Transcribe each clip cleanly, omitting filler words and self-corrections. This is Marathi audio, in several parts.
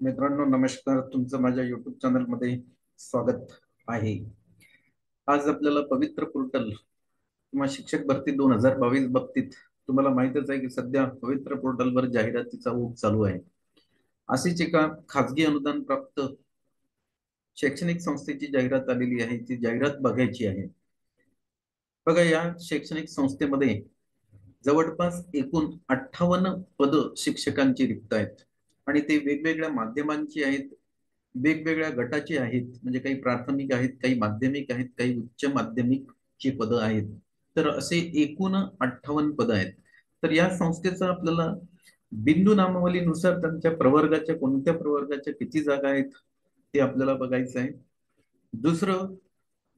मित्रांनो नमस्कार. तुमचं माझ्या युट्यूब चॅनल मध्ये स्वागत आहे. आज आपल्याला पवित्र पोर्टल किंवा शिक्षक भरती 2022 बाबतीत तुम्हाला माहितच आहे की सध्या पवित्र पोर्टलवर जाहिरातीचा ओघ चालू आहे. अशीच एका खाजगी अनुदान प्राप्त शैक्षणिक संस्थेची जाहिरात आलेली आहे. ती जाहिरात बघायची आहे. बघा, या शैक्षणिक संस्थेमध्ये जवळपास एकूण 58 पद शिक्षकांची रिक्त आहेत आणि ते वेगवेगळ्या माध्यमांची आहेत, वेगवेगळ्या गटाचे आहेत. म्हणजे काही प्राथमिक आहेत, काही माध्यमिक आहेत, काही उच्च माध्यमिकची पदं आहेत. तर असे एकूण 58 पदं आहेत. तर या संस्थेचा आपल्याला बिंदू नामावलीनुसार त्यांच्या प्रवर्गाच्या कोणत्या प्रवर्गाच्या किती जागा आहेत ते आपल्याला बघायचं आहे. दुसरं,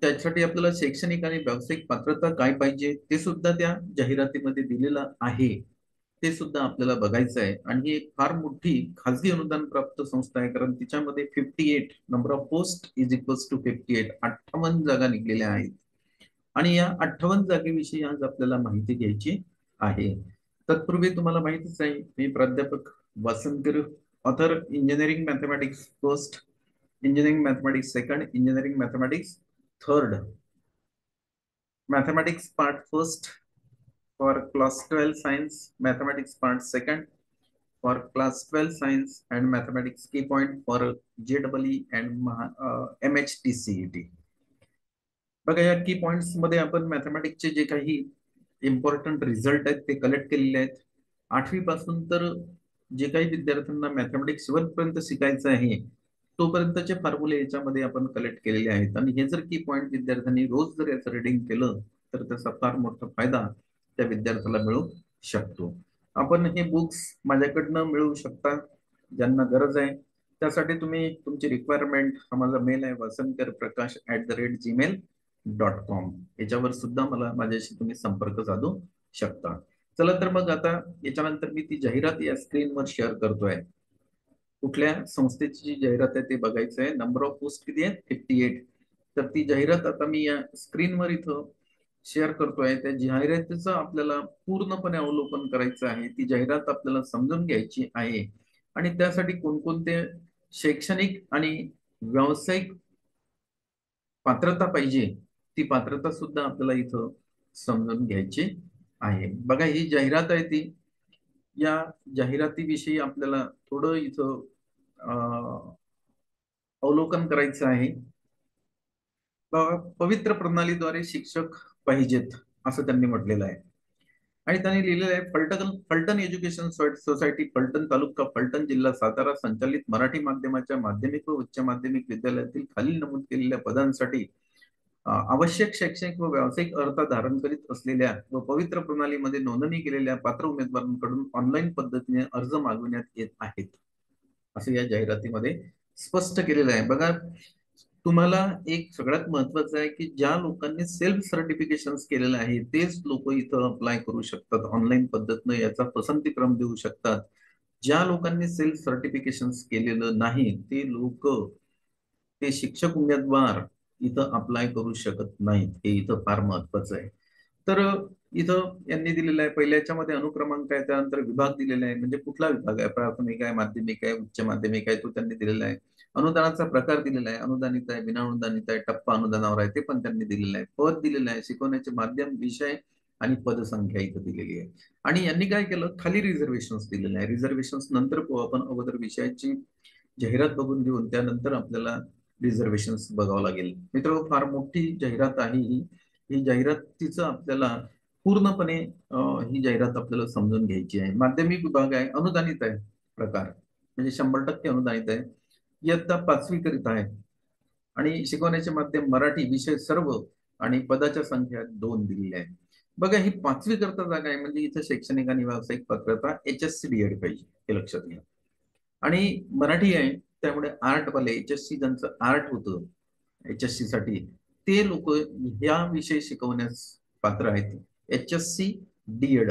त्यासाठी आपल्याला शैक्षणिक आणि व्यावसायिक पात्रता काय पाहिजे ते सुद्धा त्या जाहिरातीमध्ये दिलेलं आहे. ते सुद्धा आपल्याला बघायचं आहे. आणि ही एक फार मोठी खाजगी अनुदान प्राप्त संस्था आहे, कारण तिच्यामध्ये 58 number of post is equals to 58 58 जागा निघलेल्या आहेत. आणि या 58 जागेविषयी आज आपल्याला माहिती घ्यायची आहे. तत्पूर्वी तुम्हाला माहितीच आहे, मी प्राध्यापक Vasankar, author engineering mathematics first, engineering mathematics second, engineering mathematics third, mathematics part first for class 12 science, mathematics part second for class 12 science, and mathematics key point for JEE and MHTCET. बघा, या की पॉइंट्स मध्ये आपण मॅथमॅटिक्सचे जे काही इम्पॉर्टंट रिझल्ट आहेत ते कलेक्ट केलेले आहेत. 8वी पासून तर जे काही विद्यार्थ्यांना मॅथमॅटिक्स 7 पर्यंत शिकायचं आहे तोपर्यंतचे फॉर्म्युले याच्यामध्ये आपण कलेक्ट केलेले आहेत. आणि हे जर की पॉइंट विद्यार्थ्यांनी रोज जर याचं रीडिंग केलं तर त्याचा फार मोठा फायदा त्या विद्यार्थ्याला मिळू शकतो. आपण हे बुक्स माझ्याकडनं मिळवू शकता ज्यांना गरज आहे. त्यासाठी तुम्ही तुमची रिक्वायरमेंट, हा माझा मेल आहे vasankarprakash@gmail.com, याच्यावर सुद्धा मला माझ्याशी तुम्ही संपर्क साधू शकता. चला तर मग आता याच्यानंतर मी ती जाहिरात या स्क्रीनवर शेअर करतोय. कुठल्या संस्थेची जी जाहिरात आहे ते बघायचं आहे. नंबर ऑफ पोस्ट किती आहे? 58. तर ती जाहिरात आता मी या स्क्रीनवर इथं शेअर करतोय. त्या जाहिरातीचं आपल्याला पूर्णपणे अवलोकन करायचं आहे. ती जाहिरात आपल्याला समजून घ्यायची आहे. आणि त्यासाठी कोणकोणते शैक्षणिक आणि व्यावसायिक पात्रता पाहिजे, ती पात्रता सुद्धा आपल्याला इथं समजून घ्यायची आहे. बघा, ही जाहिरात आहे ती. या जाहिरातीविषयी आपल्याला थोडं इथं अवलोकन करायचं आहे. पवित्र प्रणालीद्वारे शिक्षक पाहिजेत असं त्यांनी म्हटलेलं आहे. आणि त्यांनी लिहिलेलं आहे, फलटण एज्युकेशन सोसायटी, फलटण तालुका, फलटण जिल्हा सातारा संचालित मराठी माध्यमाच्या माध्यमिक व उच्च माध्यमिक विद्यालयातील खालील नमूद केलेल्या पदांसाठी आवश्यक शैक्षणिक व व्यावसायिक अर्हता धारण करीत असलेल्या व पवित्र प्रणालीमध्ये नोंदणी केलेल्या पात्र उमेदवारांकडून ऑनलाईन पद्धतीने अर्ज मागविण्यात येत आहेत, असं या जाहिरातीमध्ये स्पष्ट केलेलं आहे. बघा, तुम्हाला एक सगळ्यात महत्वाचं आहे की ज्या लोकांनी सेल्फ सर्टिफिकेशन केलेलं आहे तेच लोक इथं अप्लाय करू शकतात ऑनलाईन पद्धतीनं, याचा पसंतीक्रम देऊ शकतात. ज्या लोकांनी सेल्फ सर्टिफिकेशन केलेलं नाही ते लोक, ते शिक्षक उमेदवार इथं अप्लाय करू शकत नाहीत. हे इथं फार महत्वाचं आहे. तर इथं यांनी दिलेलं आहे, पहिल्याच्या मध्ये अनुक्रमांक आहे, त्यानंतर विभाग दिलेला आहे, म्हणजे कुठला विभाग आहे, प्राथमिक आहे, माध्यमिक आहे, उच्च माध्यमिक आहे, तो त्यांनी दिलेला आहे. अनुदानाचा प्रकार दिलेला आहे, अनुदानित आहे, विनाअनुदानित आहे, टप्पा अनुदानावर आहे, ते पण त्यांनी दिलेलं आहे. पद दिलेलं आहे, शिकवण्याचे माध्यम, विषय आणि पदसंख्या इथं दिलेली आहे. आणि यांनी काय केलं, खाली रिझर्वेशन दिलेलं आहे. रिझर्वेशन नंतर आपण अगोदर विषयाची जाहिरात बघून घेऊन त्यानंतर आपल्याला रिझर्वेशन बघावं लागेल. मित्र, फार मोठी जाहिरात आहे ही. ही जाहिरातीचं आपल्याला पूर्णपणे ही जाहिरात आपल्याला समजून घ्यायची आहे. माध्यमिक विभाग आहे, अनुदानित आहे प्रकार, म्हणजे 100% अनुदानित आहे. इयत्ता 5वी करीत आहे आणि शिकवण्याचे माध्यम मराठी, विषय सर्व, आणि पदाच्या संख्या 2 दिलेली आहे. बघा, ही 5वी करता जागा आहे, म्हणजे इथं शैक्षणिक आणि व्यावसायिक पात्रता HSC BEd पाहिजे, हे लक्षात घ्या. आणि मराठी आहे, त्यामुळे आर्ट वाले, HSC ज्यांचं आर्ट होतं HSC साठी, ते लोक या विषय शिकवण्यास पात्र आहेत. HSC DEd,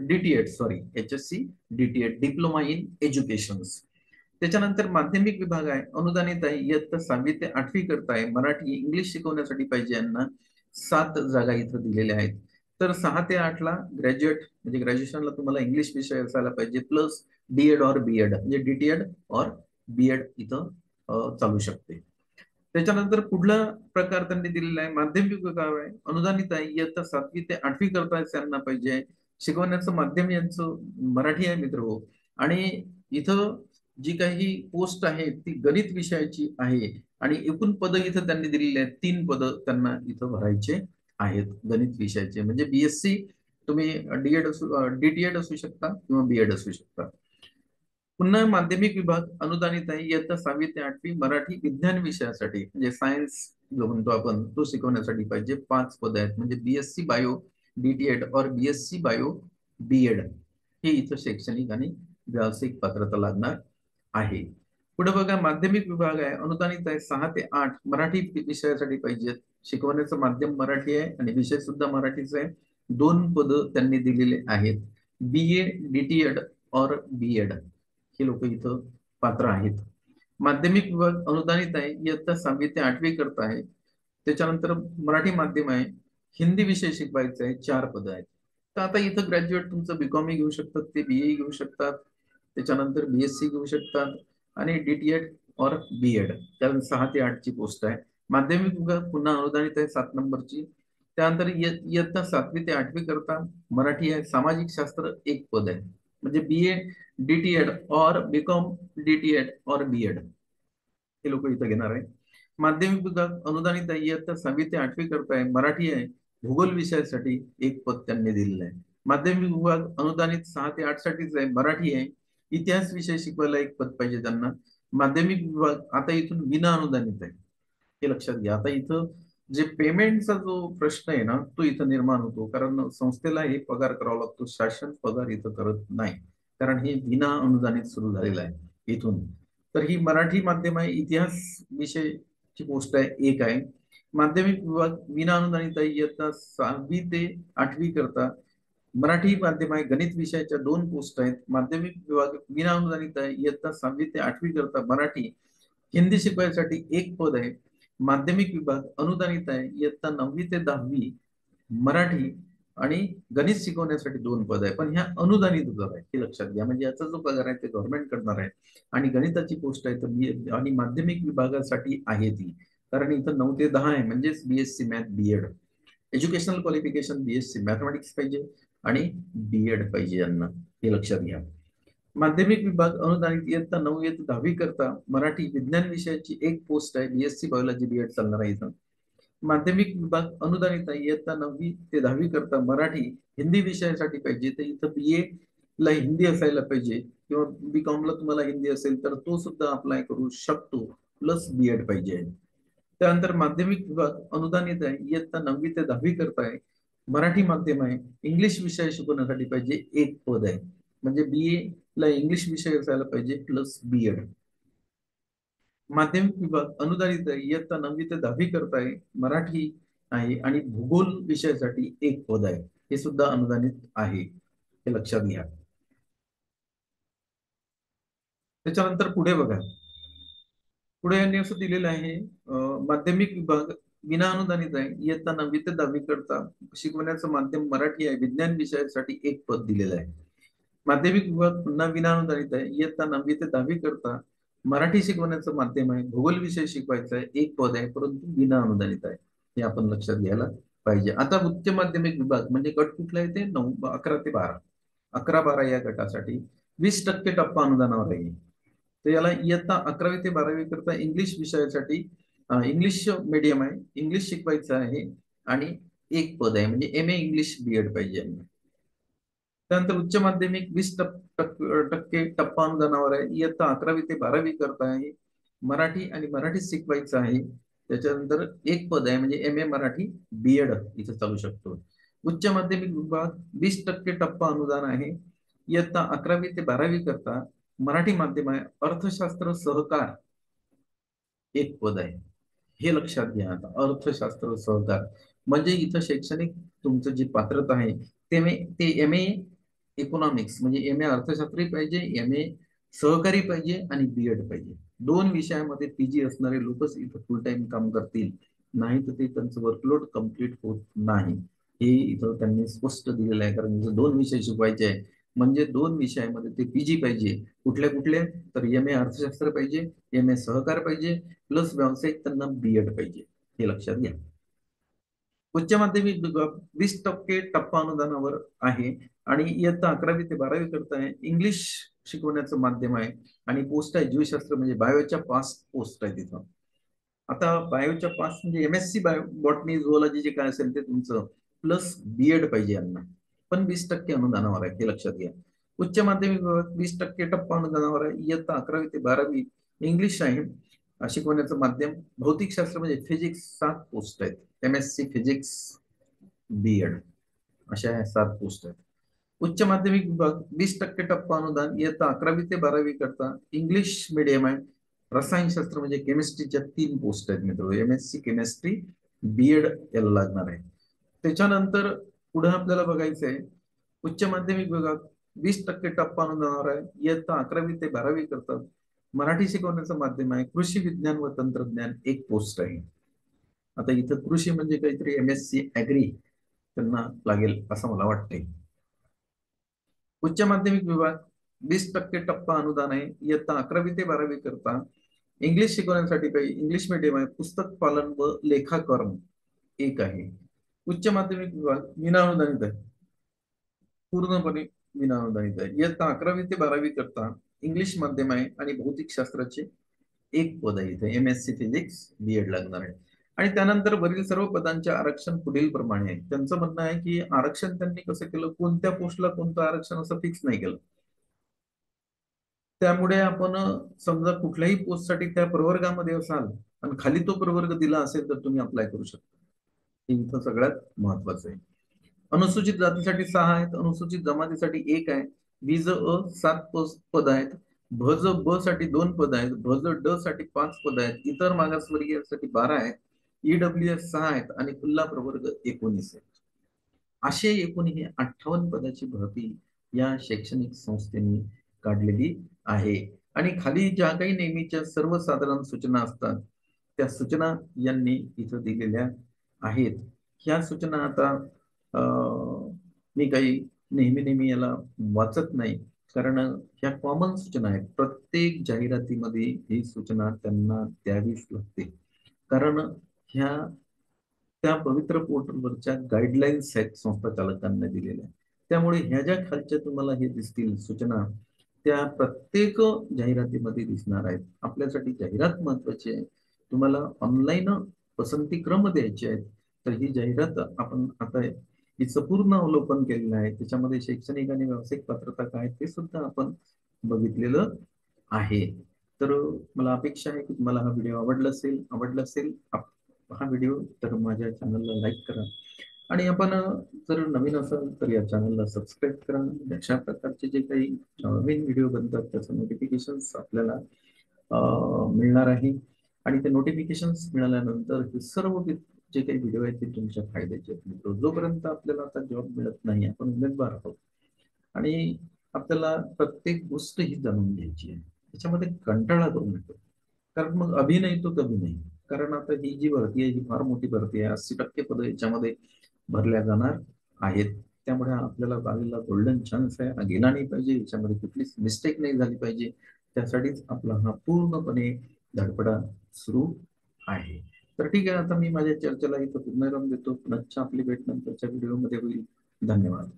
DTED, sorry, HSC DTED, diploma in education. त्याच्यानंतर माध्यमिक विभाग आहे, अनुदानित आहे, इयत्ता 6वी ते 8वी करता आहे, मराठी इंग्लिश शिकवण्यासाठी पाहिजे यांना 7 जागा इथं दिलेल्या आहेत. तर 6 ते 8 ला ग्रॅज्युएट, म्हणजे ग्रॅज्युएशनला तुम्हाला इंग्लिश विषय असायला पाहिजे, प्लस DEd और BEd, म्हणजे DTED और बीएड इथं चालू शकते. त्याच्यानंतर पुढला प्रकार त्यांनी दिलेला आहे माध्यमिक विभाग आहे, अनुदानित आहे, इयत्ता 7वी ते 8वी करता त्यांना पाहिजे. शिकवण्याचं माध्यम यांचं मराठी आहे मित्र हो. आणि इथं जी काही पोस्ट आहे ती गणित विषयाची आहे आणि एकूण पद इथं त्यांनी दिलेली आहेत, 3 पद त्यांना इथं भरायचे आहेत गणित विषयाचे. म्हणजे बीएससी तुम्ही डीटीएड असू शकता किंवा बीएड असू शकता. पुन्हा माध्यमिक विभाग अनुदानित आहे, इयत्ता 6वी ते 8वी मराठी विज्ञान विषयासाठी म्हणजे सायन्स जो म्हणतो आपण तो शिकवण्यासाठी पाहिजे. 5 पद आहेत म्हणजे बीएससी बायो डीटीएड और बीएससी बायो बीएड हे इथं शैक्षणिक आणि व्यावसायिक पात्रता लागणार आहे. पुढे बघा माध्यमिक विभाग आहे, अनुदानित आहे, 6 ते 8 मराठी विषयासाठी पाहिजेत. शिकवण्याचं माध्यम मराठी आहे आणि विषय सुद्धा मराठीच आहे. 2 पद त्यांनी दिलेले आहेत, बीए डीटीएड और बीएड हे लोक इथं पात्र आहेत. माध्यमिक विभाग अनुदानित आहे, इयत्ता 6वी ते 8वी करता आहे. त्याच्यानंतर मराठी माध्यम आहे, हिंदी विषय शिकवायचा आहे, 4 पद आहेत. तर आता इथं ग्रॅज्युएट तुमचं बीकॉम घेऊ शकतात, ते बीए घेऊ शकतात, त्याच्यानंतर बीएससी घेऊ शकतात आणि डीटीएड और बीएड, कारण 6 ते 8 ची पोस्ट आहे. माध्यमिक विभाग पुन्हा अनुदानित आहे 7 नंबरची. त्यानंतर इयत्ता 7वी ते 8वी करता मराठी आहे, सामाजिक शास्त्र 1 पद आहे म्हणजे बीए डीटीएड और बीकॉम डीटीएड और बीएड हे लोक इथं घेणार आहे. माध्यमिक विभाग अनुदानित आहे, इयत्ता 6वी ते 8वी करता आहे, मराठी आहे, भूगोल विषयासाठी 1 पद त्यांनी दिलेलं आहे. माध्यमिक विभाग अनुदानित 6 ते 8 साठीच आहे, मराठी आहे, इतिहास विषय शिकवायला 1 पद पाहिजे त्यांना. माध्यमिक विभाग आता इथून विना अनुदानित आहे, हे लक्षात घ्या. आता इथं जे पेमेंटचा जो प्रश्न आहे ना तो इथं निर्माण होतो, कारण संस्थेला हे पगार करावा लागतो, शासन पगार इथं करत नाही, कारण हे विना अनुदानित सुरू झालेलं आहे इथून. तर ही मराठी माध्यम आहे, इतिहास विषयची पोस्ट आहे 1 आहे. माध्यमिक विभाग विना अनुदानित आहे, इयत्ता 6वी ते 8वी करता मराठी माध्यम आहे, गणित विषयाच्या 2 पोस्ट आहेत. माध्यमिक विभाग विना अनुदानित आहे, इयत्ता 6वी ते 8वी करता मराठी, हिंदी शिकवायसाठी 1 पद आहे. माध्यमिक विभाग अनुदानित आहे, इयत्ता 9वी ते 10वी मराठी आणि गणित शिकवण्यासाठी 2 पद आहे, पण ह्या अनुदानित पद आहे हे लक्षात घ्या. म्हणजे याचा जो पगार आहे ते गव्हर्नमेंट करणार आहे आणि गणिताची पोस्ट आहे तर आणि माध्यमिक विभागासाठी आहे ती, कारण इथं 9 ते 10 आहे म्हणजेच BSc math BEd. Educational qualification BSc mathematics पाहिजे आणि बीएड पाहिजे यांना, हे लक्षात घ्या. माध्यमिक विभाग अनुदानित इयत्ता 9वी ते 10वी करता मराठी विज्ञान विषयाची 1 पोस्ट आहे, बीएससी बायोलॉजी बीएड चालणार आहे इथं. माध्यमिक विभाग अनुदानित आहे, इयत्ता 9वी ते 10वी करता मराठी हिंदी विषयासाठी पाहिजे, तर इथं बीए ला हिंदी असायला पाहिजे किंवा बीकॉम ला तुम्हाला हिंदी असेल तर तो सुद्धा अप्लाय करू शकतो, प्लस बीएड पाहिजे. त्यानंतर माध्यमिक विभाग अनुदानित आहे, इयत्ता 9वी ते 10वी करता आहे, मराठी माध्यम आहे, इंग्लिश विषय शिकवण्यासाठी पाहिजे 1 पद आहे, म्हणजे बीए ला इंग्लिश विषय असायला पाहिजे प्लस बीएड. माध्यमिक विभाग अनुदानित आहे, इयत्ता 9वी ते 10वी करता आहे, मराठी आहे आणि भूगोल विषयासाठी 1 पद आहे, हे सुद्धा अनुदानित आहे, हे लक्षात घ्या. त्याच्यानंतर पुढे बघा, पुढे यांनी असं दिलेलं आहे, माध्यमिक विभाग विना अनुदानित आहे, इयत्ता 9वी ते 10वी करता शिकवण्याचं माध्यम मराठी आहे, विज्ञान विषयासाठी 1 पद दिलेलं आहे. माध्यमिक विभाग पुन्हा विना अनुदानित आहे, इयत्ता 9वी ते 10वी करता मराठी शिकवण्याचं माध्यम आहे, भूगोल विषय शिकवायचा आहे, 1 पद आहे, परंतु विना अनुदानित आहे, हे आपण लक्षात घ्यायला पाहिजे. आता उच्च माध्यमिक विभाग म्हणजे गट कुठला आहे ते 11 ते 12, 11-12 या गटासाठी 20% टप्पा अनुदानावर आहे. तर याला इयत्ता 11वी ते 12वी करता इंग्लिश विषयासाठी इंग्लिश मीडियम आहे, इंग्लिश शिकवायचं आहे आणि 1 पद आहे, म्हणजे एम ए इंग्लिश बीएड पाहिजे. त्यानंतर उच्च माध्यमिक 20% टप्पा अनुदानावर आहे, इयत्ता 11वी ते 12वी करता आहे, मराठी आणि मराठी शिकवायचं आहे. त्याच्यानंतर 1 पद आहे, म्हणजे एम ए मराठी बीएड इथं चालू शकतो. उच्च माध्यमिक विभाग 20% टप्पा अनुदान आहे, इयत्ता 11वी ते 12वी करता मराठी माध्यम आहे, अर्थशास्त्र सहकार 1 पद आहे, हे लक्षात घ्या. आता अर्थशास्त्र सहकार म्हणजे इथं शैक्षणिक तुमचं जी पात्रता आहे ते एम ए इकॉनॉमिक्स म्हणजे एम ए अर्थशास्त्री पाहिजे, एम ए सहकारी पाहिजे आणि बीएड पाहिजे. 2 विषयामध्ये पीजी असणारे लोकच इथं फुल टाइम काम करतील, नाही तर ते त्यांचं वर्कलोड कम्प्लीट होत नाही, हे इथं त्यांनी स्पष्ट दिलेलं आहे. कारण 2 विषय शिकवायचे आहे म्हणजे 2 विषयामध्ये ते पीजी पाहिजे. कुठल्या कुठले? तर MA अर्थशास्त्र पाहिजे, MA सहकार पाहिजे, प्लस व्यावसायिक त्यांना BEd पाहिजे. हे लक्षात घ्या. उच्च माध्यमिक विभाग 20% टप्पा अनुदानावर आहे आणि इयत्ता 11वी ते 12वी करता आहे. इंग्लिश शिकवण्याचं माध्यम आहे आणि पोस्ट आहे जीवशास्त्र, म्हणजे बायोच्या 5 पोस्ट आहे तिथं. आता बायोच्या 5 म्हणजे MSc बायो बॉटनी झुओलॉजी जे काय असेल ते तुमचं, प्लस BEd पाहिजे यांना. पण 20% अनुदानावर आहे, हे लक्षात घ्या. उच्च माध्यमिक विभाग 20% टप्पा अनुदानावर आहे. इयत्ता 11वी ते 12वी इंग्लिश आहे शिकवण्याचं माध्यम. भौतिकशास्त्र म्हणजे फिजिक्स 7 पोस्ट आहेत. MSc फिजिक्स BEd अशा 7 पोस्ट आहेत. उच्च माध्यमिक विभाग 20% टप्पा अनुदान, इयत्ता 11वी ते 12वी करता इंग्लिश मीडियम आहे. रसायनशास्त्र म्हणजे केमिस्ट्रीच्या 3 पोस्ट आहेत मित्र. MSc केमिस्ट्री BEd याला लागणार आहे. त्याच्यानंतर पुढे आपल्याला बघायचं आहे उच्च माध्यमिक विभाग 20% टप्पा अनुदानावर आहे. इयत्ता 11वी ते 12वी करतात. मराठी शिकवण्याचं माध्यम आहे. कृषी विज्ञान व तंत्रज्ञान 1 पोस्ट आहे. आता इथं कृषी म्हणजे काहीतरी MSc ऍग्री त्यांना लागेल असं मला वाटतंय. उच्च माध्यमिक विभाग 20% टप्पा अनुदान आहे. इयत्ता 11वी ते 12वी करता इंग्लिश शिकवण्यासाठी काही इंग्लिश मीडियम आहे. पुस्तक पालन व लेखाकर्म 1 आहे. उच्च माध्यमिक विभाग विनाअनुदानित आहे, पूर्णपणे विनाअनुदानित आहे. इयत्ता 11वी ते 12वी करता इंग्लिश माध्यम आहे आणि भौतिक शास्त्राचे 1 पद आहे. इथे MSc फिजिक्स BEd लागणार आहे. आणि त्यानंतर वरील सर्व पदांचे आरक्षण पुढील प्रमाणे आहे. त्यांचं म्हणणं आहे की आरक्षण त्यांनी कसं केलं, कोणत्या पोस्टला कोणतं आरक्षण असं फिक्स नाही केलं. त्यामुळे आपण समजा कुठल्याही पोस्टसाठी त्या प्रवर्गामध्ये असाल आणि खाली तो प्रवर्ग दिला असेल तर तुम्ही अप्लाय करू शकता. हे इथं सगळ्यात महत्वाचं आहे. अनुसूचित जातीसाठी 6 आहेत. अनुसूचित जमातीसाठी 1 आहे. VJ अ 7 पद आहेत. भज ब साठी 2 पद आहेत. भज ड साठी 5 पद आहेत. इतर मागासवर्गीयांसाठी 12 आहेत. EWS 6 आहेत आणि खुल्ला प्रवर्ग 19 आहेत. असे एकूण हे 58 पदाची भरती या शैक्षणिक संस्थेने काढलेली आहे. आणि खाली ज्या काही नेहमीच्या सर्वसाधारण सूचना असतात त्या सूचना यांनी इथं दिलेल्या आहेत. ह्या सूचना आता मी काही नेहमी याला वाचत नाही, कारण ह्या कॉमन सूचना आहेत. प्रत्येक जाहिरातीमध्ये ही सूचना त्यांना द्यावीच लागते, कारण ह्या त्या पवित्र पोर्टलवरच्या गाईडलाईन्स आहेत संस्था चालकांना दिलेल्या. त्यामुळे ह्या ज्या खालच्या तुम्हाला हे दिसतील सूचना त्या प्रत्येक जाहिरातीमध्ये दिसणार आहेत. आपल्यासाठी जाहिरात महत्वाची आहे. तुम्हाला ऑनलाईन पसंती क्रम द्यायचे आहेत, तर ही जाहिरात आपण आता हिचं पूर्ण अवलोकन केलेलं आहे. त्याच्यामध्ये शैक्षणिक आणि व्यावसायिक पात्रता काय ते सुद्धा आपण बघितलेलं आहे. तर मला अपेक्षा आहे की तुम्हाला हा व्हिडिओ आवडला असेल हा व्हिडिओ तर माझ्या चॅनलला लाईक करा आणि आपण जर नवीन असाल तर या चॅनलला सबस्क्राईब करा. अशा प्रकारचे जे काही नवीन व्हिडिओ बनतात त्याचं नोटिफिकेशन्स आपल्याला मिळणार आहे आणि ते नोटिफिकेशन्स मिळाल्यानंतर हे सर्व जे काही व्हिडिओ आहेत ते तुमच्या फायद्याचे आहेत. जोपर्यंत आपल्याला आता जॉब मिळत नाही, आपण उमेदवार आहोत आणि आपल्याला प्रत्येक गोष्ट ही जाणून घ्यायची आहे, त्याच्यामध्ये कंटाळा करू नका, कारण मग अभि नाही तो कभी नाही. कारण आता ही जी भरती आहे ही फार मोठी भरती आहे. 80% पदं याच्यामध्ये भरल्या जाणार आहेत. त्यामुळे आपल्याला आलेला गोल्डन चान्स आहे, हा गेला नाही पाहिजे. याच्यामध्ये कुठलीच मिस्टेक नाही झाली पाहिजे. त्यासाठीच आपला हा पूर्णपणे धडपडा सुरू आहे. तर ठीक आहे, आता मी माझ्या चर्चेला इथं पूर्णविराम देतो. पुन्हा आपली भेट नंतरच्या व्हिडिओमध्ये होईल. धन्यवाद.